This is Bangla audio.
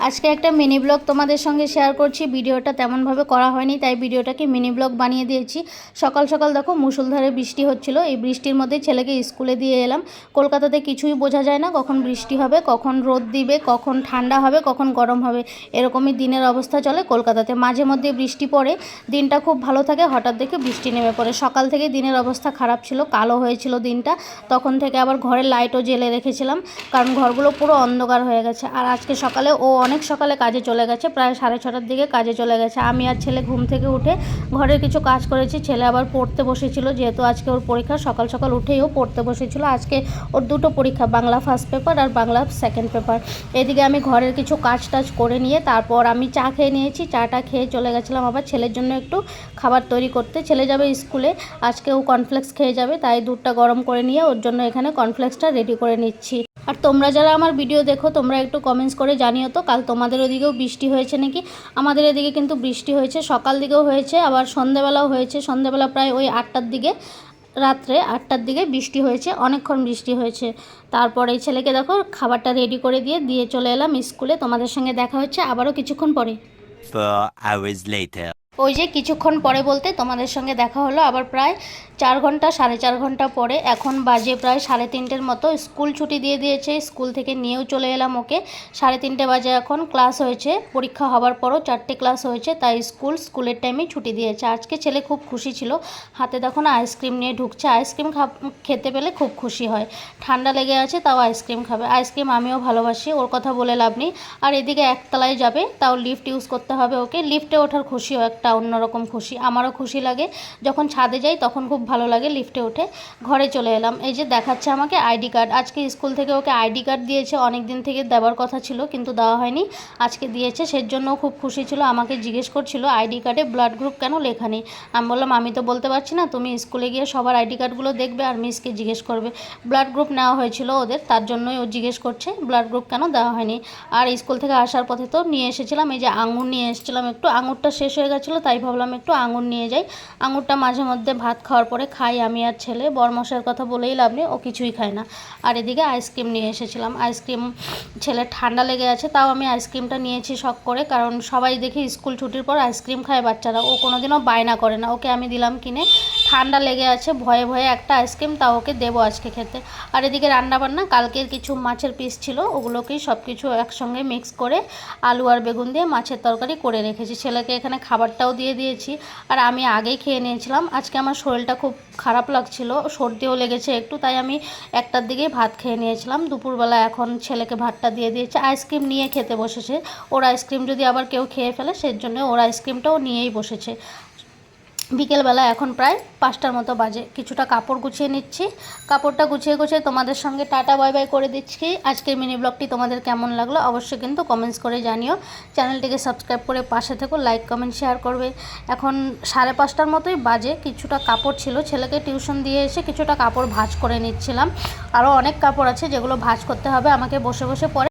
আজকে একটা মিনি ব্লগ তোমাদের সঙ্গে শেয়ার করছি। ভিডিওটা তেমনভাবে করা হয়নি, তাই ভিডিওটাকে মিনি ব্লগ বানিয়ে দিয়েছি। সকাল সকাল দেখো মুষলধারে বৃষ্টি হচ্ছিল। এই বৃষ্টির মধ্যে ছেলেকে স্কুলে দিয়ে এলাম। কলকাতাতে কিছুই বোঝা যায় না, কখন বৃষ্টি হবে, কখন রোদ দিবে, কখন ঠান্ডা হবে, কখন গরম হবে, এরকমই দিনের অবস্থা চলে কলকাতাতে। মাঝে মধ্যে বৃষ্টি পড়ে, দিনটা খুব ভালো থাকে, হঠাৎ দেখে বৃষ্টি নেমে পড়ে। সকাল থেকে দিনের অবস্থা খারাপ ছিল, কালো হয়েছিল দিনটা। তখন থেকে আবার ঘরের লাইটও জ্বেলে রেখেছিলাম, কারণ ঘরগুলো পুরো অন্ধকার হয়ে গেছে। আর আজকে সকালে অনেক সকালে কাজে চলে গেছে, প্রায় 6:30টার দিকে কাজে চলে গেছে। আমি আর ছেলে ঘুম থেকে উঠে ঘরের কিছু কাজ করেছি। ছেলে আবার পড়তে বসেছিল, যেহেতু আজকে ওর পরীক্ষা। সকাল সকাল উঠেই ও পড়তে বসেছিল। আজকে ওর দুটো পরীক্ষা, বাংলা ফার্স্ট পেপার আর বাংলা সেকেন্ড পেপার। এদিকে আমি ঘরের কিছু কাজ টাজ করে নিয়ে তারপর আমি চা খেয়ে নিয়েছি। চাটা খেয়ে চলে গেছিলাম আবার ছেলের জন্য একটু খাবার তৈরি করতে। ছেলে যাবে স্কুলে, আজকে ও কর্নফ্লেক্স খেয়ে যাবে, তাই দুধটা গরম করে নিয়ে ওর জন্য এখানে কর্নফ্লেক্সটা রেডি করে নিচ্ছি। আর তোমরা যারা আমার ভিডিও দেখো, তোমরা একটু কমেন্টস করে জানিও তো কাল তোমাদের ওদিকেও বৃষ্টি হয়েছে নাকি। আমাদের এদিকে কিন্তু বৃষ্টি হয়েছে, সকাল দিকেও হয়েছে, আবার সন্ধ্যেবেলাও হয়েছে। সন্ধ্যেবেলা প্রায় ওই 8টার দিকে, রাত্রে 8টার দিকে বৃষ্টি হয়েছে, অনেকক্ষণ বৃষ্টি হয়েছে। তারপরে এই ছেলেকে দেখো খাবারটা রেডি করে দিয়ে চলে এলাম স্কুলে। তোমাদের সঙ্গে দেখা হচ্ছে আবারও কিছুক্ষণ পরে। 4 hours later. ওই যে কিছুক্ষণ পরে বলতে তোমাদের সঙ্গে দেখা হলো আবার প্রায় 4 ঘন্টা 4.5 ঘন্টা পরে। এখন বাজে প্রায় 3:30 মতো। স্কুল ছুটি দিয়ে দিয়েছে, স্কুল থেকে নিয়েও চলে এলাম ওকে। 3:30 বাজে এখন। ক্লাস হয়েছে, পরীক্ষা হবার পরও 4টে ক্লাস হয়েছে, তাই স্কুলের টাইমেই ছুটি দিয়েছে। আজকে ছেলে খুব খুশি ছিল, হাতে দেখো না আইসক্রিম নিয়ে ঢুকছে। আইসক্রিম খেতে পেলে খুব খুশি হয়। ঠান্ডা লেগে আছে তাও আইসক্রিম খাবে। আইসক্রিম আমিও ভালোবাসি, ওর কথা বলে লাভ নেই। আর এদিকে একতলায় যাবে, তাও লিফট ইউজ করতে হবে ওকে। লিফটে ওঠার খুশিও একটা অন্যরকম খুশি, আমারও খুশি লাগে। যখন ছাদে যাই তখন খুব ভালো লাগে লিফটে উঠে। ঘরে চলে এলাম, এই যে দেখাচ্ছে আমাকে আইডি কার্ড। আজকে স্কুল থেকে ওকে আইডি কার্ড দিয়েছে, অনেক দিন থেকে দেওয়ার কথা ছিল কিন্তু দেওয়া হয়নি, আজকে দিয়েছে। সেজন্যও খুব খুশি ছিল। আমাকে জিজ্ঞেস করছিল আইডি কার্ডে ব্লাড গ্রুপ কেন লেখা নেই। আমি বললাম আমি তো বলতে পারছি না, তুমি স্কুলে গিয়ে সবার আইডি কার্ডগুলো দেখবে আর মিসকে জিজ্ঞেস করবে। ব্লাড গ্রুপ নেওয়া হয়েছিল ওদের, তার জন্যই ও জিজ্ঞেস করছে ব্লাড গ্রুপ কেন দেওয়া হয়নি। আর স্কুল থেকে আসার পথে তো নিয়ে এসেছিলাম, এই যে আঙুর নিয়ে এসেছিলাম একটু। আঙুরটা শেষ হয়ে গেছিলো, তাই ভাবলাম একটু আঙুর নিয়ে যাই। আঙুরটা মাঝে মধ্যে ভাত খাওয়ার পরে খাই আমি আর ছেলে। বরমশাইয়ের কথা বলেই লাভ নেই, ও কিছুই খায় না। আর এদিকে আইসক্রিম নিয়ে এসেছিলাম। আইসক্রিম, ছেলের ঠান্ডা লেগে আছে, তাও আমি আইসক্রিমটা নিয়েছি শখ করে, কারণ সবাই দেখি স্কুল ছুটির পর আইসক্রিম খায় বাচ্চারা। ও কোনোদিনও বায়না করে না, ওকে আমি দিলাম কিনে। ঠান্ডা লেগে আছে, ভয়ে ভয়ে একটা আইসক্রিম, তাও ওকে দেবো আজকে খেতে। আর এদিকে রান্নাবান্না, কালকের কিছু মাছের পিস ছিল, ওগুলোকেই সব কিছু একসঙ্গে মিক্স করে আলু আর বেগুন দিয়ে মাছের তরকারি করে রেখেছি। ছেলেকে এখানে খাবারটাও দিয়ে দিয়েছি, আর আমি আগেই খেয়ে নিয়েছিলাম। আজকে আমার শরীরটা খুব খারাপ লাগছিল, সর্দিও লেগেছে একটু, তাই আমি 1টার দিকেই ভাত খেয়ে নিয়েছিলাম দুপুরবেলা। এখন ছেলেকে ভাতটা দিয়ে দিয়েছে, আইসক্রিম নিয়ে খেতে বসেছে। ওর আইসক্রিম যদি আবার কেউ খেয়ে ফেলে, সেজন্য ওর আইসক্রিমটাও নিয়েই বসেছে। বিকেলবেলা এখন প্রায় 5টার মতো বাজে। কিছুটা কাপড় গুছিয়ে নিচ্ছি, কাপড়টা গুছিয়ে তোমাদের সঙ্গে টাটা বাই বাই করে দিচ্ছি। আজকের মিনি ব্লগটি তোমাদের কেমন লাগলো অবশ্যই কিন্তু কমেন্টস করে জানিও। চ্যানেলটিকে সাবস্ক্রাইব করে পাশে থেকো, লাইক কমেন্ট শেয়ার করবে। এখন 5:30টার মতোই বাজে। কিছুটা কাপড় ছিল, ছেলেকে টিউশন দিয়ে এসে কিছুটা কাপড় ভাঁজ করে নিচ্ছিলাম। আরও অনেক কাপড় আছে যেগুলো ভাঁজ করতে হবে আমাকে বসে বসে। পরে